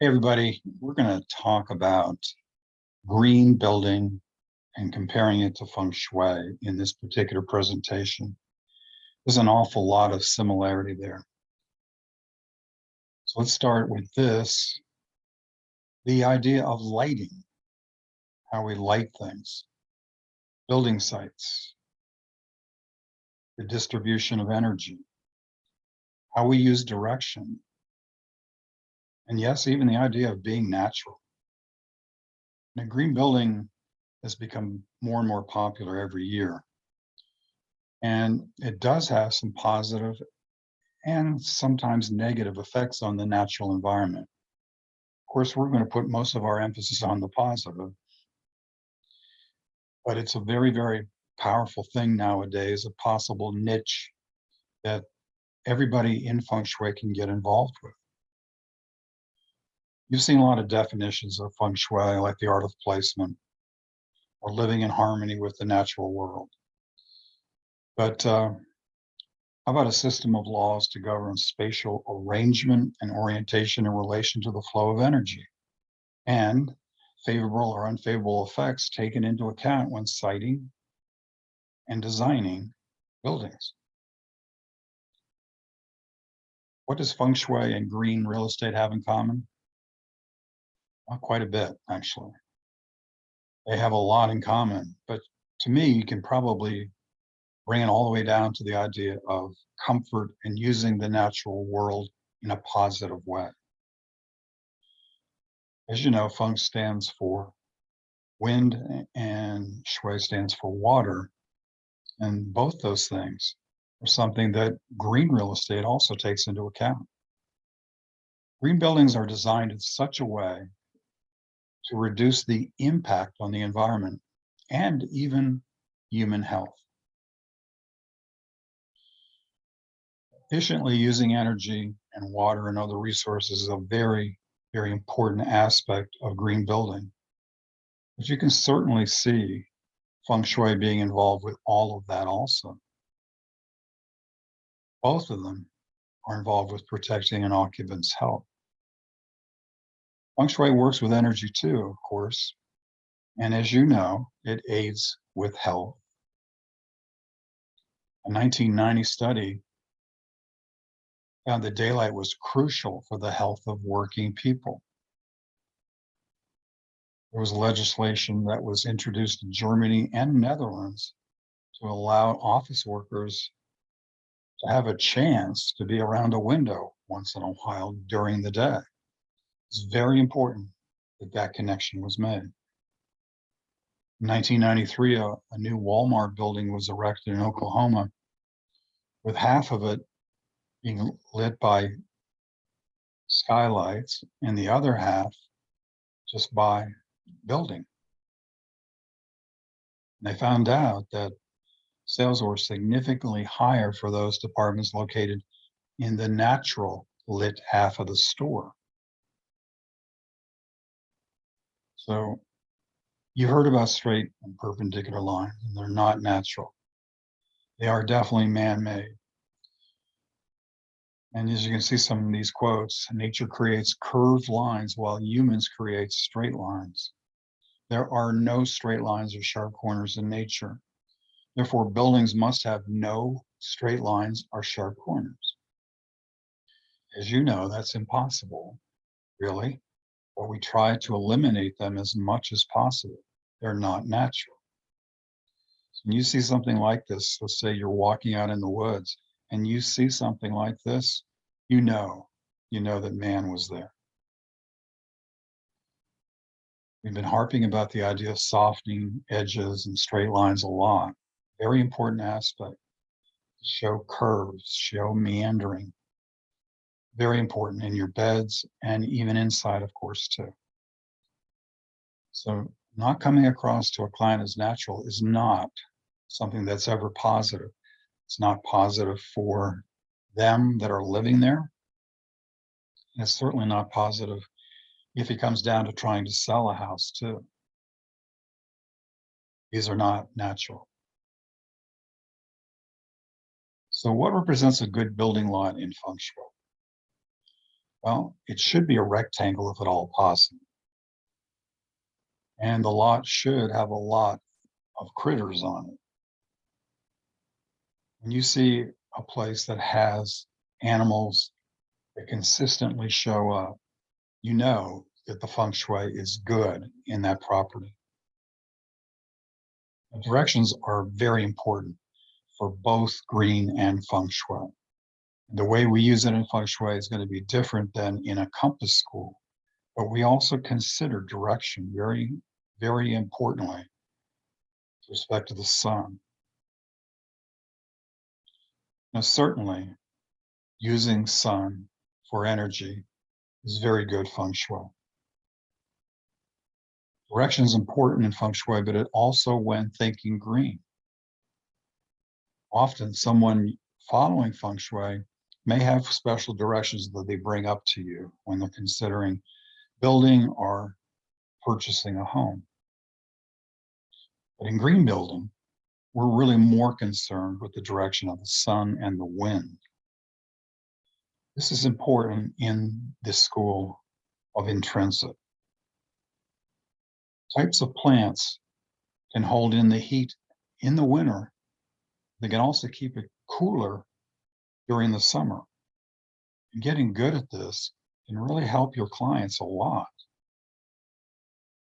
Hey everybody, we're going to talk about green building and comparing it to Feng Shui in this particular presentation. There's an awful lot of similarity there. So let's start with this, the idea of lighting, how we light things, building sites, the distribution of energy, how we use direction, and yes, even the idea of being natural. And a green building has become more and more popular every year. And it does have some positive and sometimes negative effects on the natural environment. Of course, we're going to put most of our emphasis on the positive, but it's a very, very powerful thing nowadays, a possible niche that everybody in Feng Shui can get involved with. You've seen a lot of definitions of Feng Shui, like the art of placement or living in harmony with the natural world. But how about a system of laws to govern spatial arrangement and orientation in relation to the flow of energy, and favorable or unfavorable effects taken into account when siting and designing buildings? What does Feng Shui and green real estate have in common? Well, quite a bit, actually. They have a lot in common, but to me, you can probably bring it all the way down to the idea of comfort and using the natural world in a positive way. As you know, Feng stands for wind and Shui stands for water. And both those things are something that green real estate also takes into account. Green buildings are designed in such a way to reduce the impact on the environment and even human health. Efficiently using energy and water and other resources is a very, very important aspect of green building. But you can certainly see Feng Shui being involved with all of that also. Both of them are involved with protecting an occupant's health. Feng Shui works with energy too, of course. And as you know, it aids with health. A 1990 study found that daylight was crucial for the health of working people. There was legislation that was introduced in Germany and Netherlands to allow office workers to have a chance to be around a window once in a while during the day. It's very important that that connection was made. In 1993, a new Walmart building was erected in Oklahoma, with half of it being lit by skylights and the other half just by building. And they found out that sales were significantly higher for those departments located in the natural lit half of the store. So you heard about straight and perpendicular lines, and they're not natural. They are definitely man-made. And as you can see some of these quotes, nature creates curved lines while humans create straight lines. There are no straight lines or sharp corners in nature. Therefore, buildings must have no straight lines or sharp corners. As you know, that's impossible, really, but we try to eliminate them as much as possible. They're not natural. So when you see something like this, let's say you're walking out in the woods and you see something like this, you know that man was there. We've been harping about the idea of softening edges and straight lines a lot. Very important aspect. Show curves, show meandering. Very important in your beds and even inside, of course, too. So not coming across to a client as natural is not something that's ever positive. It's not positive for them that are living there. And it's certainly not positive if it comes down to trying to sell a house too. These are not natural. So what represents a good building lot in Feng Shui? Well, it should be a rectangle if at all possible. And the lot should have a lot of critters on it. When you see a place that has animals that consistently show up, you know that the feng shui is good in that property. The directions are very important for both green and feng shui. The way we use it in feng shui is going to be different than in a compass school, but we also consider direction very, very importantly with respect to the sun. Now, certainly, using sun for energy is very good feng shui. Direction is important in feng shui, but it also when thinking green. Often someone following feng shui may have special directions that they bring up to you when they're considering building or purchasing a home. But in green building, we're really more concerned with the direction of the sun and the wind. This is important in this school of intrinsic. Types of plants can hold in the heat in the winter. They can also keep it cooler during the summer. And getting good at this can really help your clients a lot.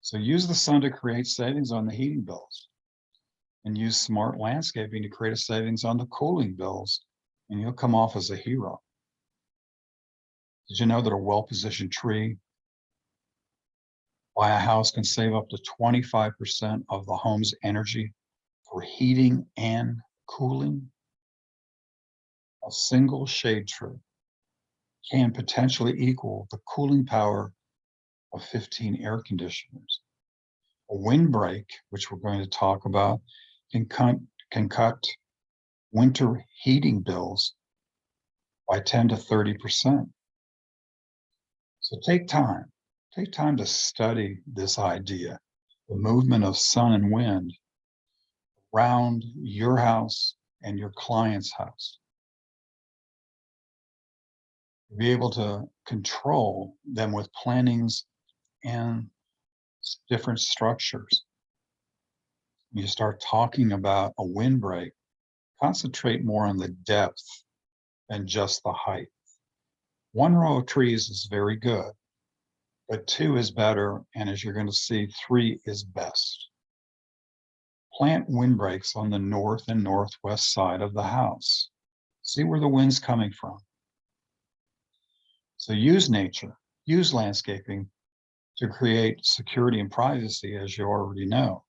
So use the sun to create savings on the heating bills and use smart landscaping to create a savings on the cooling bills, and you'll come off as a hero. Did you know that a well-positioned tree by a house can save up to 25% of the home's energy for heating and cooling? A single shade tree can potentially equal the cooling power of 15 air conditioners. A windbreak, which we're going to talk about, can cut winter heating bills by 10 to 30%. So take time to study this idea, the movement of sun and wind around your house and your client's house. Be able to control them with plannings and different structures. You start talking about a windbreak, concentrate more on the depth than just the height. One row of trees is very good, but two is better, and as you're going to see, three is best. Plant windbreaks on the north and northwest side of the house. See where the wind's coming from. So use nature, use landscaping to create security and privacy, as you already know.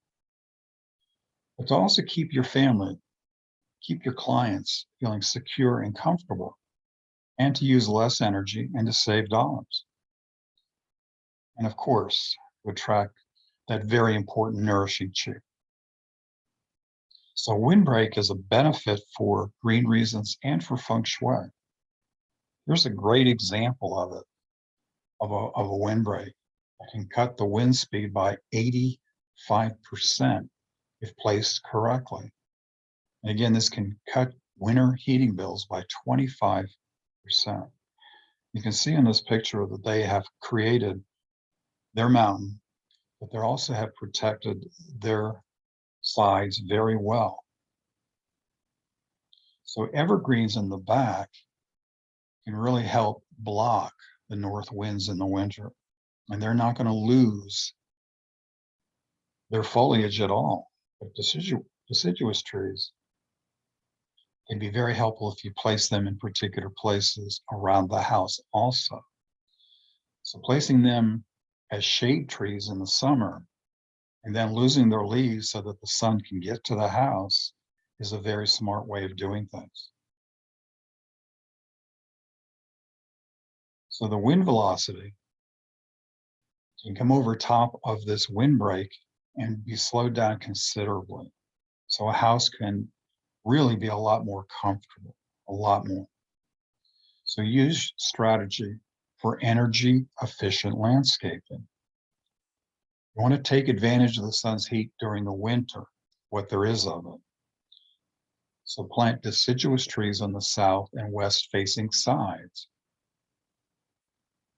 But to also keep your family, keep your clients feeling secure and comfortable, and to use less energy and to save dollars. And of course, to attract that very important nourishing chi. So windbreak is a benefit for green reasons and for feng shui. Here's a great example of it, of a windbreak. That can cut the wind speed by 85% if placed correctly. And again, this can cut winter heating bills by 25%. You can see in this picture that they have created their mountain, but they also have protected their sides very well. So evergreens in the back can really help block the north winds in the winter, and they're not going to lose their foliage at all. But deciduous trees can be very helpful if you place them in particular places around the house also. So placing them as shade trees in the summer and then losing their leaves so that the sun can get to the house is a very smart way of doing things. So the wind velocity can come over top of this windbreak and be slowed down considerably. So a house can really be a lot more comfortable, a lot more. So use strategy for energy efficient landscaping. You want to take advantage of the sun's heat during the winter, what there is of it. So plant deciduous trees on the south and west facing sides.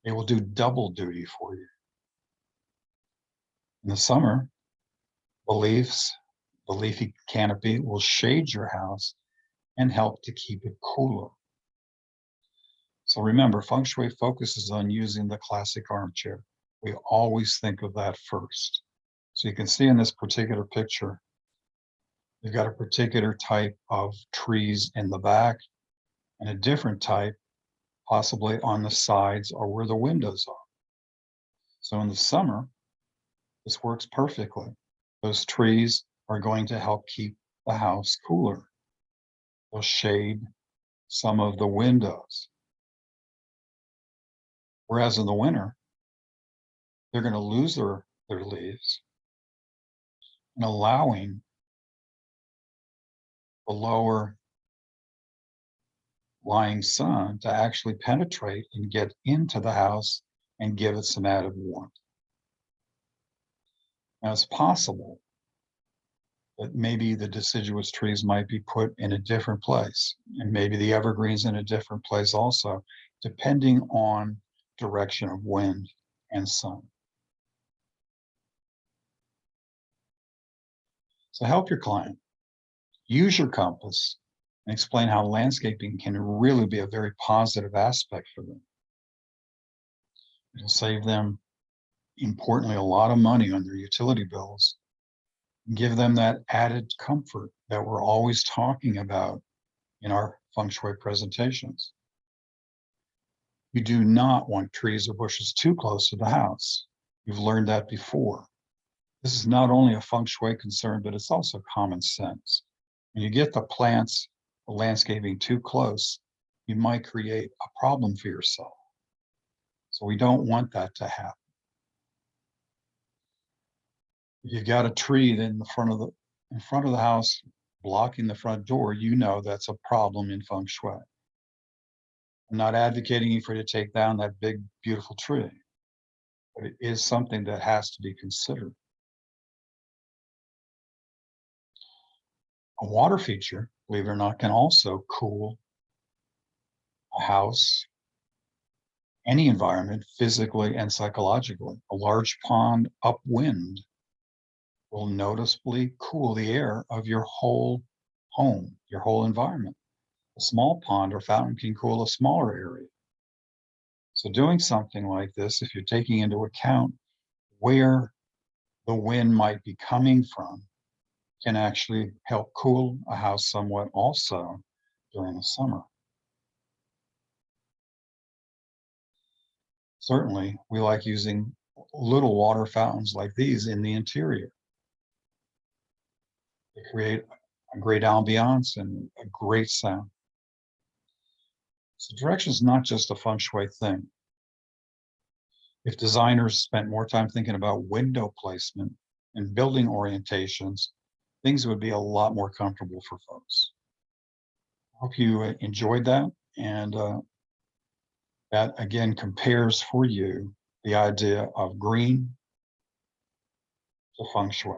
They will do double duty for you. In the summer, the leafy canopy will shade your house and help to keep it cooler. So remember, Feng Shui focuses on using the classic armchair. We always think of that first. So you can see in this particular picture, you've got a particular type of trees in the back and a different type possibly on the sides or where the windows are. So in the summer, this works perfectly. Those trees are going to help keep the house cooler. They'll shade some of the windows. Whereas in the winter, they're going to lose their leaves and allowing the lower lying sun to actually penetrate and get into the house and give it some added warmth. Now, it's possible that maybe the deciduous trees might be put in a different place, and maybe the evergreens in a different place also, depending on direction of wind and sun. So help your client. Use your compass and explain how landscaping can really be a very positive aspect for them. It'll save them, importantly, a lot of money on their utility bills, and give them that added comfort that we're always talking about in our Feng Shui presentations. You do not want trees or bushes too close to the house. You've learned that before. This is not only a Feng Shui concern, but it's also common sense. When you get the plants, the landscaping too close, you might create a problem for yourself. So we don't want that to happen. If you've got a tree in front of the house blocking the front door, you know that's a problem in Feng Shui. I'm not advocating for you to take down that big, beautiful tree, but it is something that has to be considered. A water feature, believe it or not, can also cool a house, any environment, physically and psychologically. A large pond upwind will noticeably cool the air of your whole home, your whole environment. A small pond or fountain can cool a smaller area. So doing something like this, if you're taking into account where the wind might be coming from, can actually help cool a house somewhat also during the summer. Certainly, we like using little water fountains like these in the interior. They create a great ambiance and a great sound. So direction is not just a Feng Shui thing. If designers spent more time thinking about window placement and building orientations, things would be a lot more comfortable for folks. Hope you enjoyed that, and that again compares for you the idea of green to Feng Shui.